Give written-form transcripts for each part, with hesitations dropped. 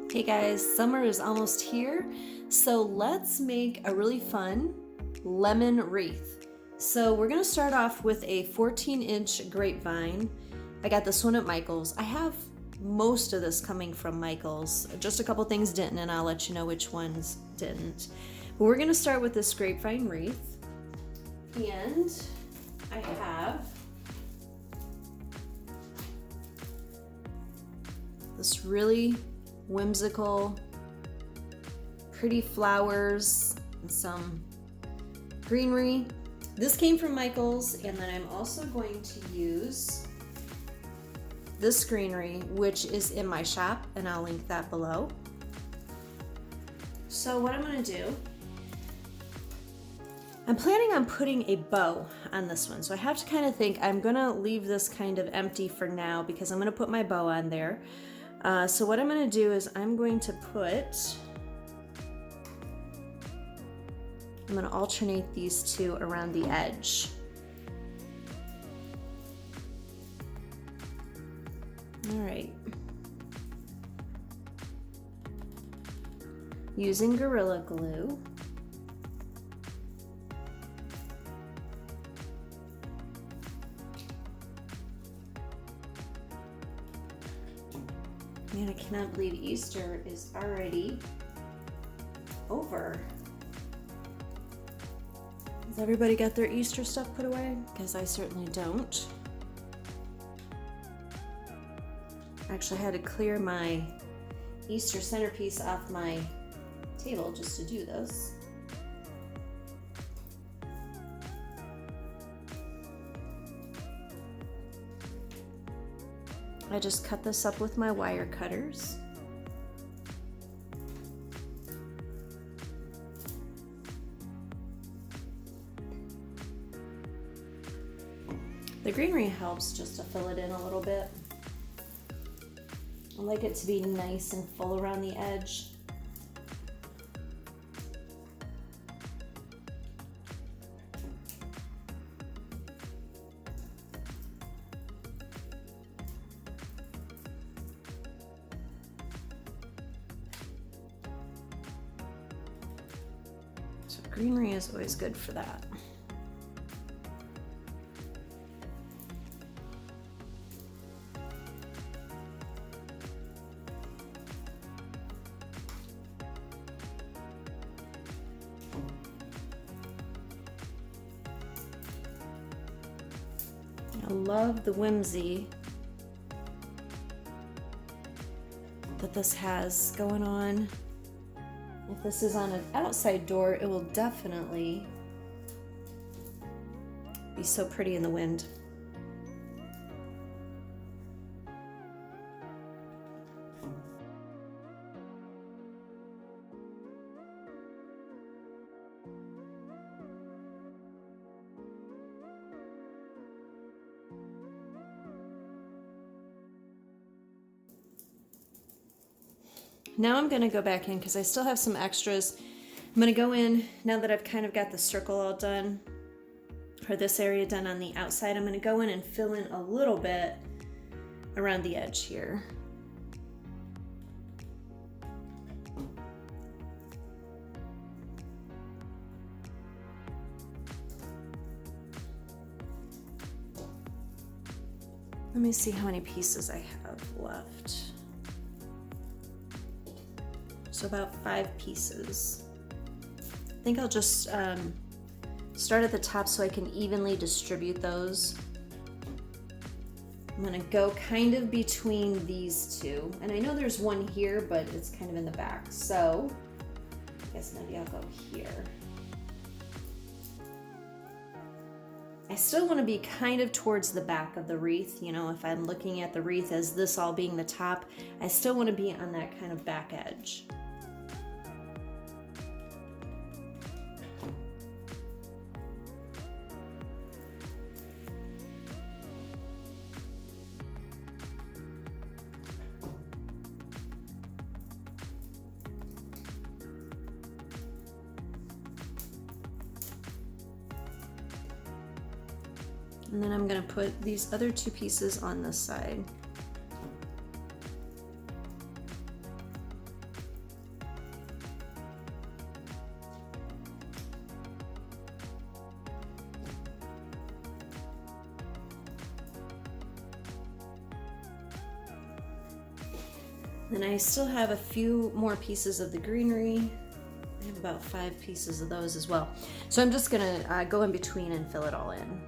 Hey guys, summer is almost here, so let's make a really fun lemon wreath. So we're gonna start off with a 14-inch grapevine. I got this one at Michael's. I have most of this coming from Michael's. Just a couple things didn't, and I'll let you know which ones didn't. But we're gonna start with this grapevine wreath. And I have this really whimsical, pretty flowers and some greenery. This came from Michael's, and then I'm also going to use this greenery, which is in my shop, and I'll link that below. So what I'm gonna do, I'm planning on putting a bow on this one. So I have to kind of think, I'm gonna leave this kind of empty for now because I'm gonna put my bow on there. So what I'm going to do is I'm going to alternate these two around the edge. All right. Using Gorilla Glue. Man, I cannot believe Easter is already over. Has everybody got their Easter stuff put away? Because I certainly don't. Actually, I had to clear my Easter centerpiece off my table just to do this. I just cut this up with my wire cutters. The greenery helps just to fill it in a little bit. I like it to be nice and full around the edge. Greenery is always good for that. I love the whimsy that this has going on. If this is on an outside door, it will definitely be so pretty in the wind. Now I'm gonna go back in because I still have some extras. I'm gonna go in, now that I've kind of got the circle all done, or this area done on the outside, I'm gonna go in and fill in a little bit around the edge here. Let me see how many pieces I have left. So about 5 pieces. I think I'll just start at the top so I can evenly distribute those. I'm gonna go kind of between these two. And I know there's one here, but it's kind of in the back. So I guess maybe I'll go here. I still want to be kind of towards the back of the wreath. You know, if I'm looking at the wreath as this all being the top, I still want to be on that kind of back edge. And then I'm going to put these other 2 pieces on this side. Then I still have a few more pieces of the greenery. I have about 5 pieces of those as well. So I'm just gonna go in between and fill it all in.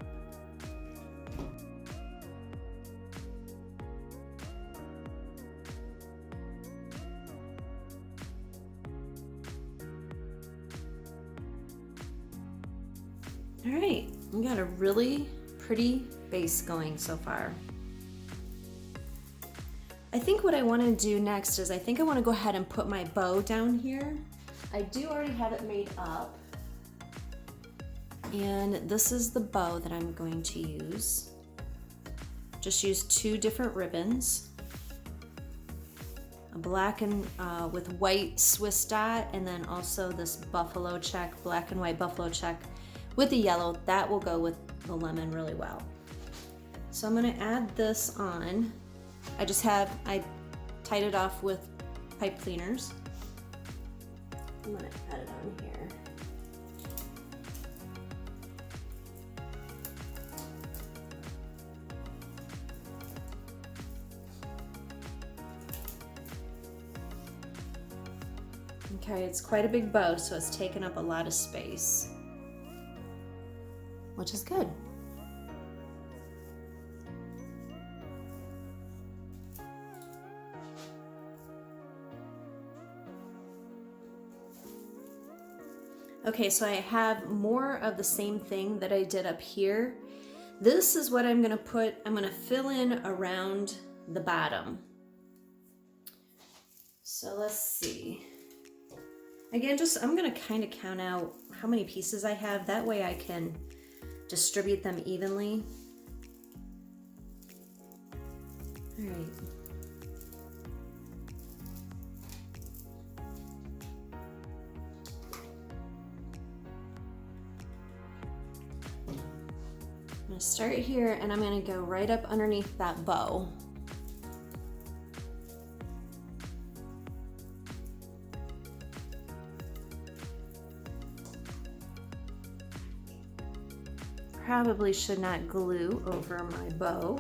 All right, we got a really pretty base going so far. I think what I want to do next is I think I want to go ahead and put my bow down here. I do already have it made up. And this is the bow that I'm going to use. Just use 2 different ribbons. A black and with white Swiss dot, and then also this buffalo check, black and white buffalo check with the yellow. That will go with the lemon really well. So I'm gonna add this on. I tied it off with pipe cleaners. I'm gonna add it on here. Okay, it's quite a big bow, so it's taken up a lot of space, which is good. Okay, so I have more of the same thing that I did up here. This is what I'm gonna put, I'm gonna fill in around the bottom. So let's see. Again, I'm gonna kind of count out how many pieces I have. That way I can distribute them evenly. All right. I'm gonna start here and I'm gonna go right up underneath that bow. Probably should not glue over my bow.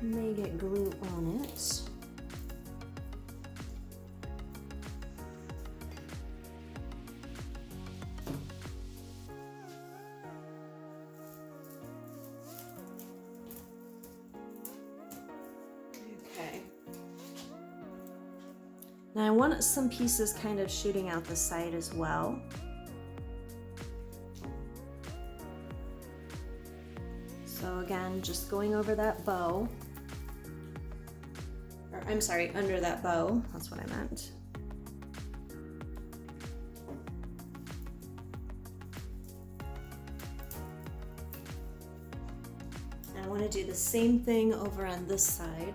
May get glue on it. Okay. Now I want some pieces kind of shooting out the side as well. So again, just going over that bow, or I'm sorry, under that bow, that's what I meant. And I want to do the same thing over on this side.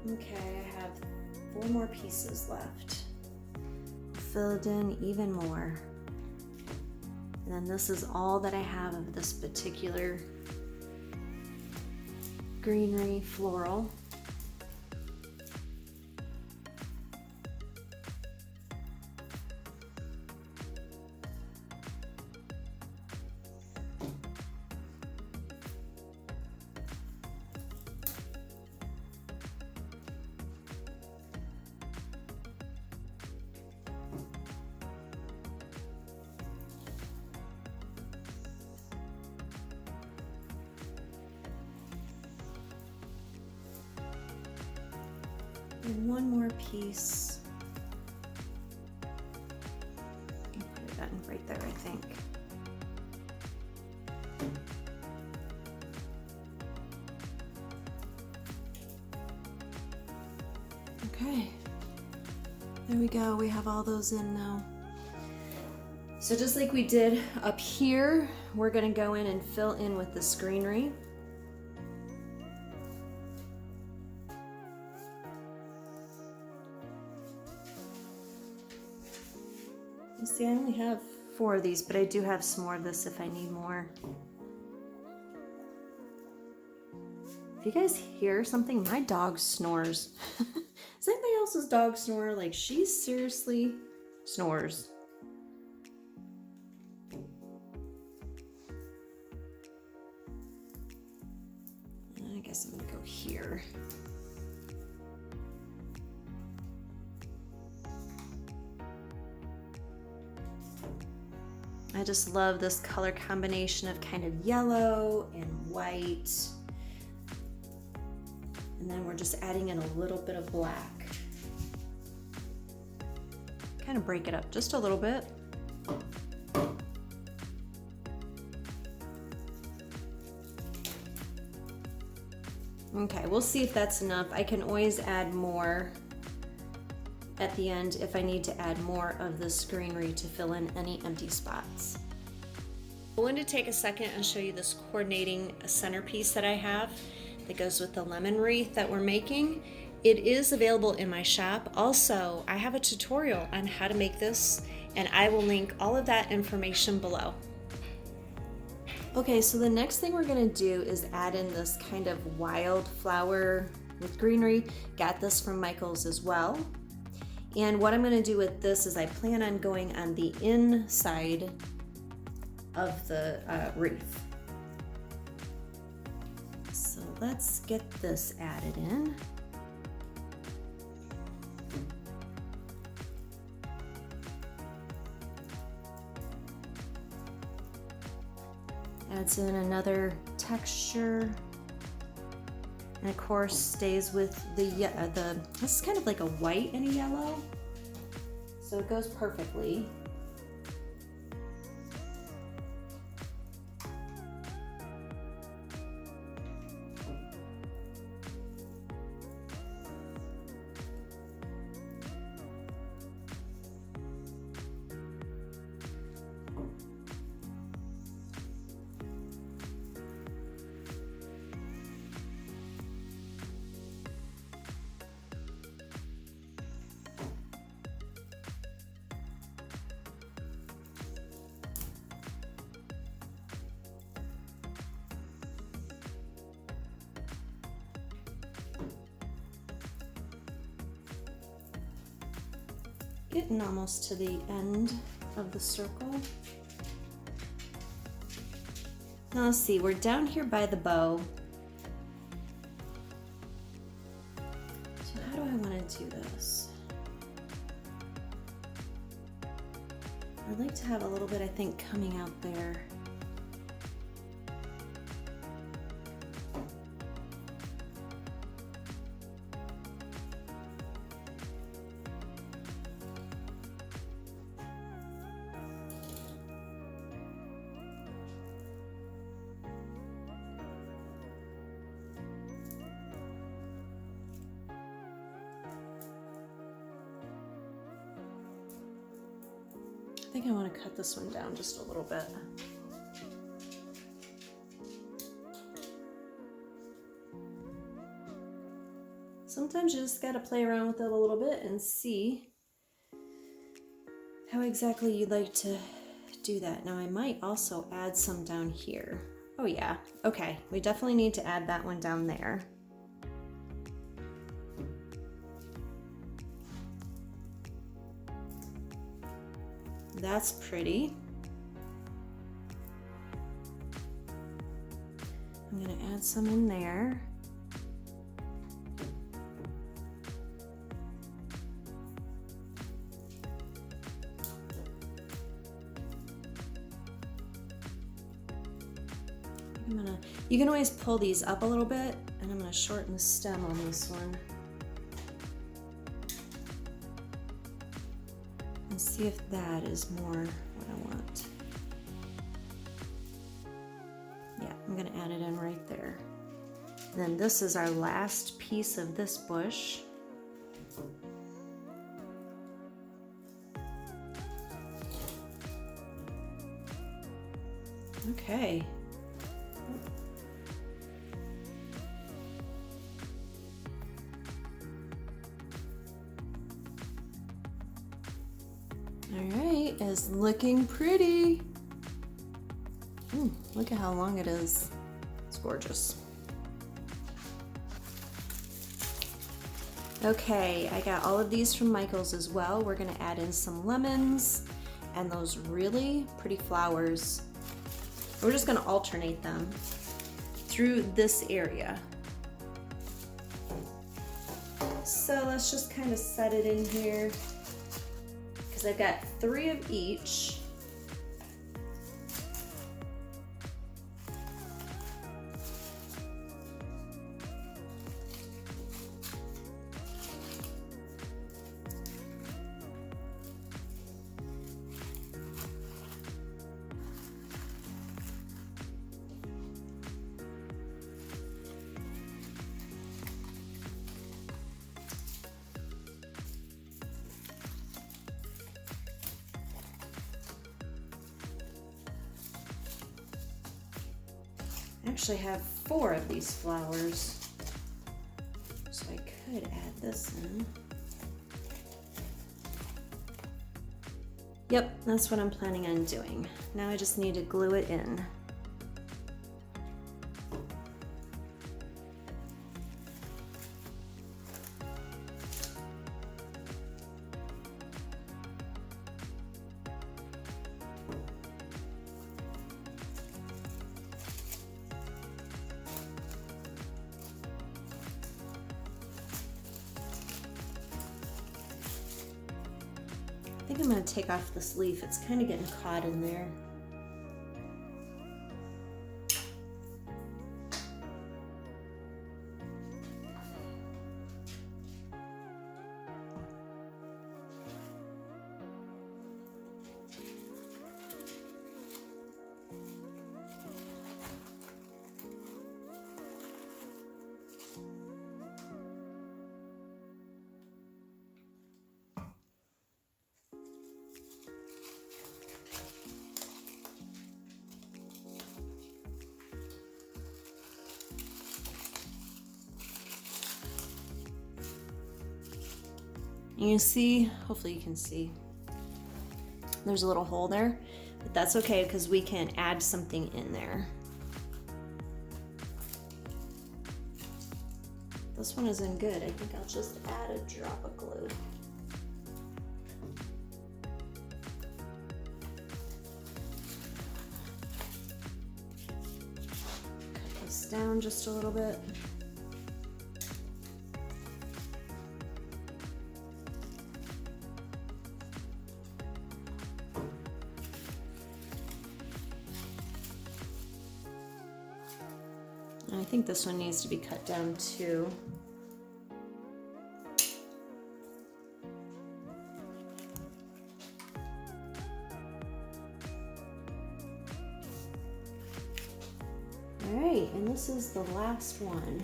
Okay, I have 4 more pieces left. Filled in even more. And then this is all that I have of this particular greenery floral. And one more piece. Put it in right there, I think. Okay, there we go. We have all those in now. So just like we did up here, we're gonna go in and fill in with this greenery. See, I only have 4 of these, but I do have some more of this if I need more. If you guys hear something, my dog snores. Does anybody else's dog snore? Like, she seriously snores. I guess I'm gonna go here. I just love this color combination of kind of yellow and white. And then we're just adding in a little bit of black. Kind of break it up just a little bit. Okay, we'll see if that's enough. I can always add more at the end if I need to add more of this greenery to fill in any empty spots. I wanted to take a second and show you this coordinating centerpiece that I have that goes with the lemon wreath that we're making. It is available in my shop. Also, I have a tutorial on how to make this, and I will link all of that information below. Okay, so the next thing we're gonna do is add in this kind of wildflower with greenery. Got this from Michael's as well. And what I'm gonna do with this is I plan on going on the inside of the wreath. So let's get this added in. Adds in another texture. And of course stays with this is kind of like a white and a yellow. So it goes perfectly. Getting almost to the end of the circle. Now let's see, we're down here by the bow. So how do I want to do this? I'd like to have a little bit, I think, coming out there. I think I want to cut this one down just a little bit. Sometimes you just got to play around with it a little bit and see how exactly you'd like to do that. Now I might also add some down here. Oh yeah, okay. We definitely need to add that one down there. That's pretty. I'm gonna add some in there. You can always pull these up a little bit, and I'm gonna shorten the stem on this one. And see if that is more what I want. Yeah, I'm gonna add it in right there. And then this is our last piece of this bush. Okay. All right, it's looking pretty. Look at how long it is. It's gorgeous. Okay, I got all of these from Michael's as well. We're gonna add in some lemons and those really pretty flowers. We're just gonna alternate them through this area. So let's just kind of set it in here because I've got 3 of each. I actually have 4 of these flowers, so I could add this in. Yep, that's what I'm planning on doing. Now I just need to glue it in. I think I'm going to take off this leaf. It's kind of getting caught in there. You see, hopefully you can see, there's a little hole there, but that's okay because we can add something in there. This one isn't good. I think I'll just add a drop of glue. Cut this down just a little bit. I think this one needs to be cut down too. All right, and this is the last one.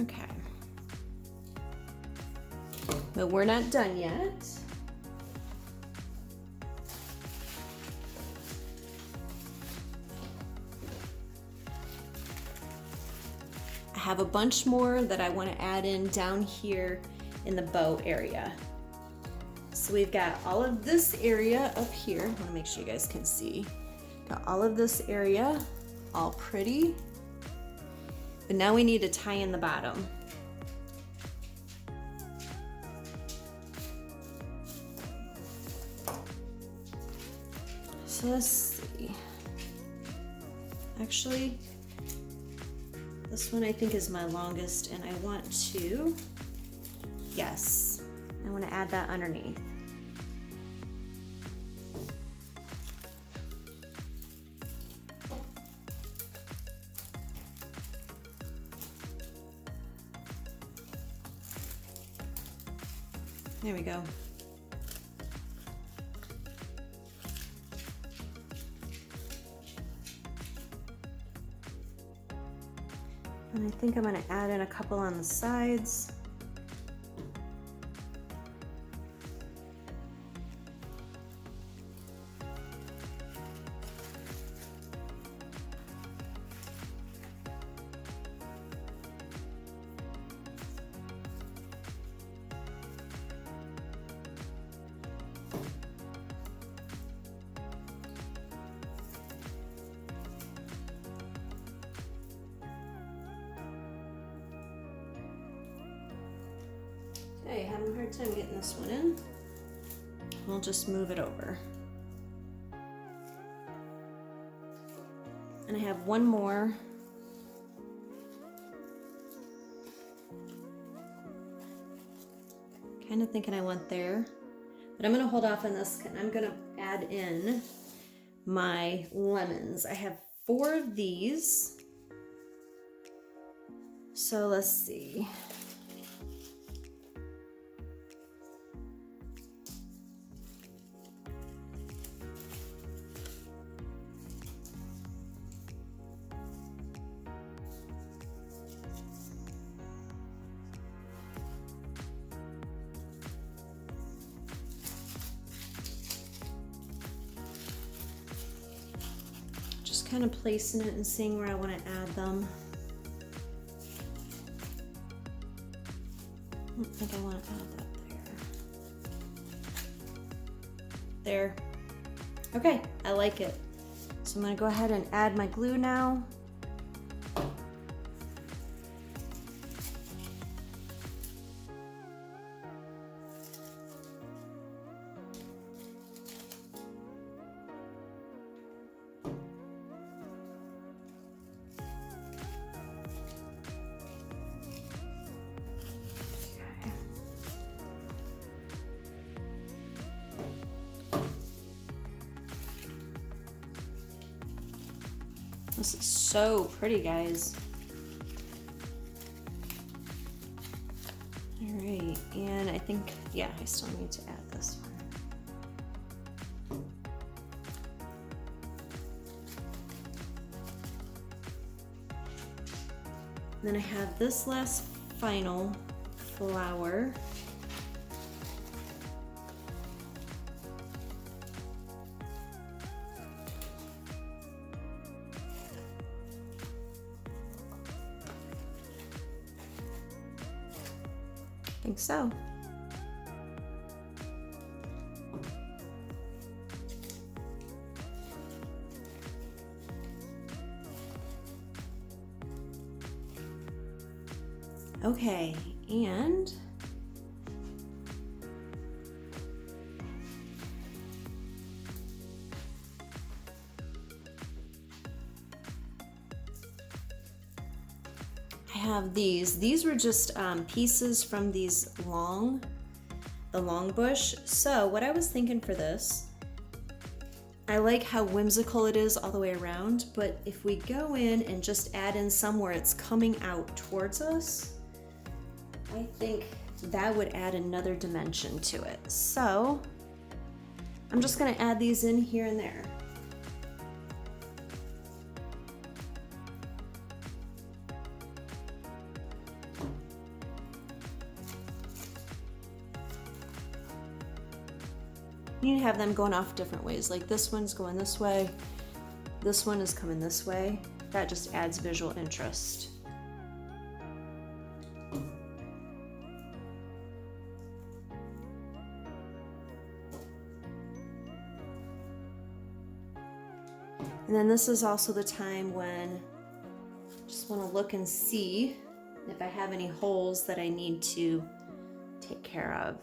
Okay. But we're not done yet. I have a bunch more that I want to add in down here in the bow area. So we've got all of this area up here. I want to make sure you guys can see. Got all of this area, all pretty. But now we need to tie in the bottom. So let's see. Actually, this one I think is my longest, and I want to, yes, I want to add that underneath. There we go. And I think I'm going to add in a couple on the sides. having a hard time getting this one in. We'll just move it over. And I have one more. Kind of thinking I went there, but I'm gonna hold off on this. I'm gonna add in my lemons. I have 4 of these. So let's see. Just kind of placing it and seeing where I want to add them. I don't think I want to add that there. There. Okay, I like it. So I'm going to go ahead and add my glue now. This is so pretty, guys. All right, and I think, yeah, I still need to add this one. And then I have this last final flower. I think so. Okay, and I have these. These were just pieces from the long bush. So what I was thinking for this, I like how whimsical it is all the way around, but if we go in and just add in somewhere it's coming out towards us, I think that would add another dimension to it. So I'm just gonna add these in here and there. You need to have them going off different ways. Like this one's going this way, this one is coming this way. That just adds visual interest. And then this is also the time when I just want to look and see if I have any holes that I need to take care of.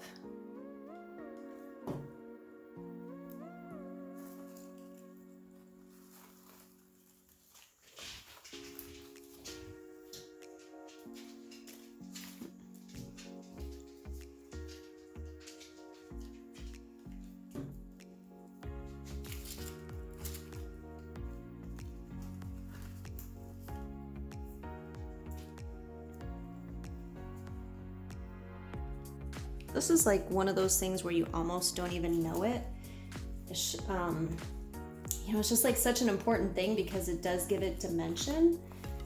This is like one of those things where you almost don't even know it. You know, it's just like such an important thing because it does give it dimension,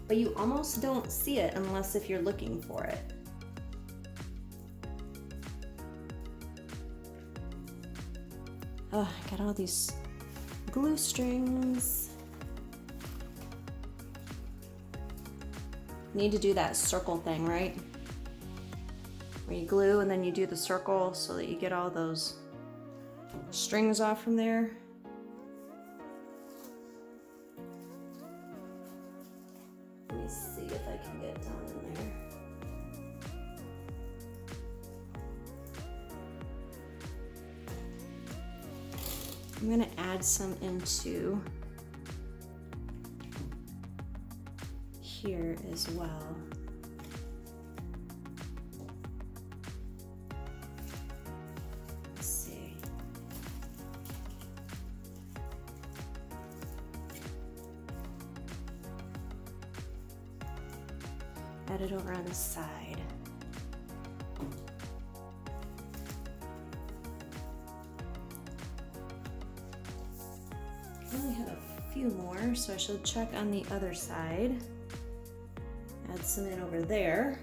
but you almost don't see it unless if you're looking for it. Oh, I got all these glue strings. Need to do that circle thing, right? Where you glue and then you do the circle so that you get all those strings off from there. Let me see if I can get down in there. I'm gonna add some into here as well. Let's see. Add it over on the side. I only have a few more, so I should check on the other side. Add some in over there.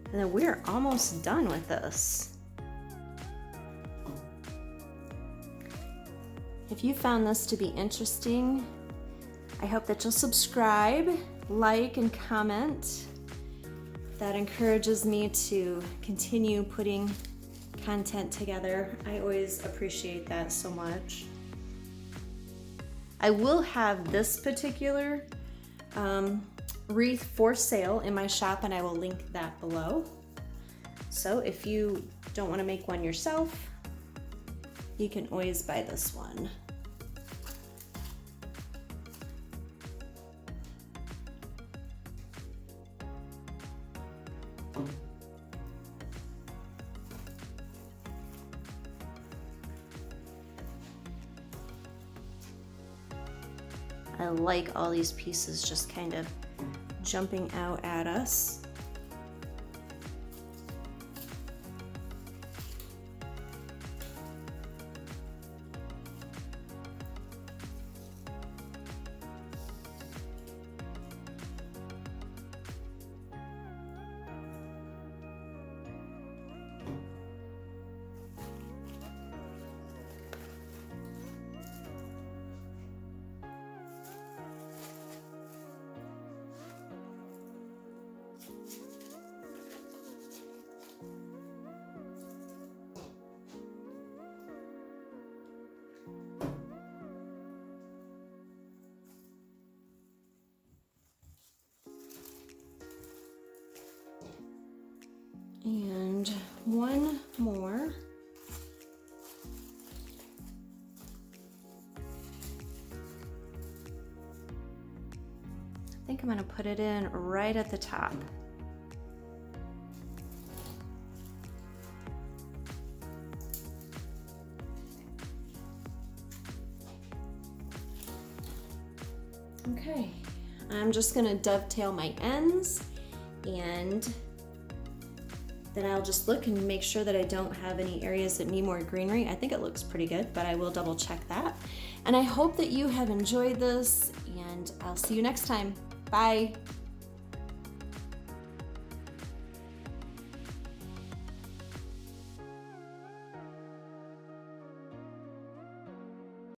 And then we're almost done with this. If you found this to be interesting, I hope that you'll subscribe, like, and comment. That encourages me to continue putting content together. I always appreciate that so much. I will have this particular wreath for sale in my shop, and I will link that below. So if you don't want to make one yourself, you can always buy this one. I like all these pieces just kind of jumping out at us. And one more. I think I'm gonna put it in right at the top. Okay, I'm just gonna dovetail my ends, and then I'll just look and make sure that I don't have any areas that need more greenery. I think it looks pretty good, but I will double check that. And I hope that you have enjoyed this, and I'll see you next time. Bye.